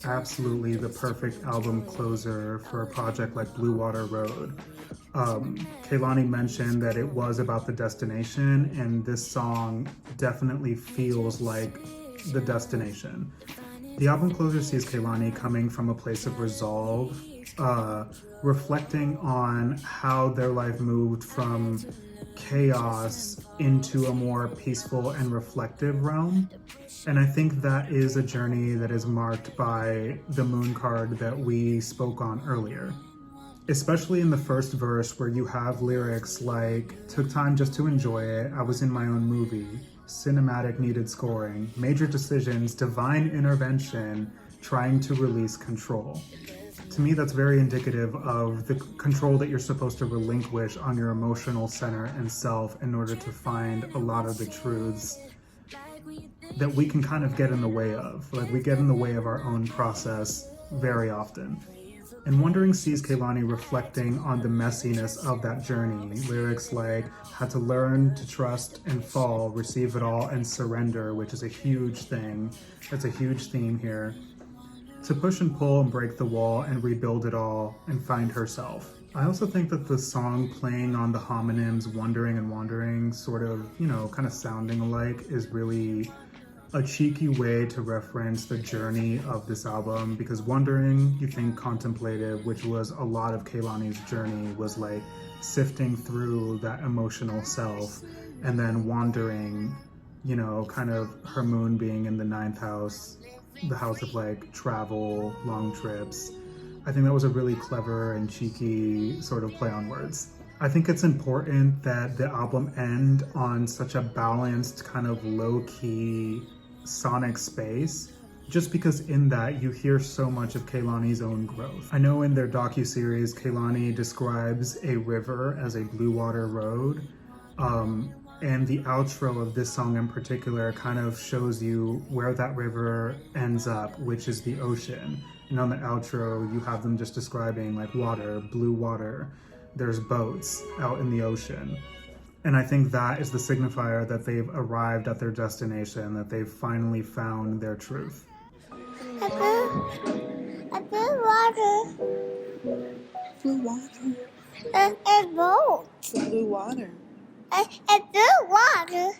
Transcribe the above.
absolutely the perfect album closer for a project like Blue Water Road. Kehlani mentioned that it was about the destination, and this song definitely feels like the destination. The album closer sees Kehlani coming from a place of resolve, uh, reflecting on how their life moved from chaos into a more peaceful and reflective realm. And I think that is a journey that is marked by the moon card that we spoke on earlier. Especially in the first verse where you have lyrics like, took time just to enjoy it, I was in my own movie, cinematic needed scoring, major decisions, divine intervention, trying to release control. To me, that's very indicative of the control that you're supposed to relinquish on your emotional center and self in order to find a lot of the truths that we can kind of get in the way of. Like, we get in the way of our own process very often. And Wondering sees Kehlani reflecting on the messiness of that journey. Lyrics like, had to learn to trust and fall, receive it all, and surrender, which is a huge thing. That's a huge theme here. To push and pull and break the wall and rebuild it all and find herself. I also think that the song playing on the homonyms wondering and wandering, sort of, kind of sounding alike, is really a cheeky way to reference the journey of this album, because wondering, you think contemplative, which was a lot of Kehlani's journey, was like sifting through that emotional self, and then wandering, kind of her moon being in the ninth house, the house of like travel, long trips. I think that was a really clever and cheeky sort of play on words. I think it's important that the album end on such a balanced, kind of low-key sonic space, just because in that you hear so much of Kehlani's own growth. I know in their docuseries, Kehlani describes a river as a blue water road, and the outro of this song in particular kind of shows you where that river ends up, which is the ocean. And on the outro, you have them just describing like water, blue water, there's boats out in the ocean. And I think that is the signifier that they've arrived at their destination, that they've finally found their truth. A blue water. Blue water. A boat. Blue water. A blue water.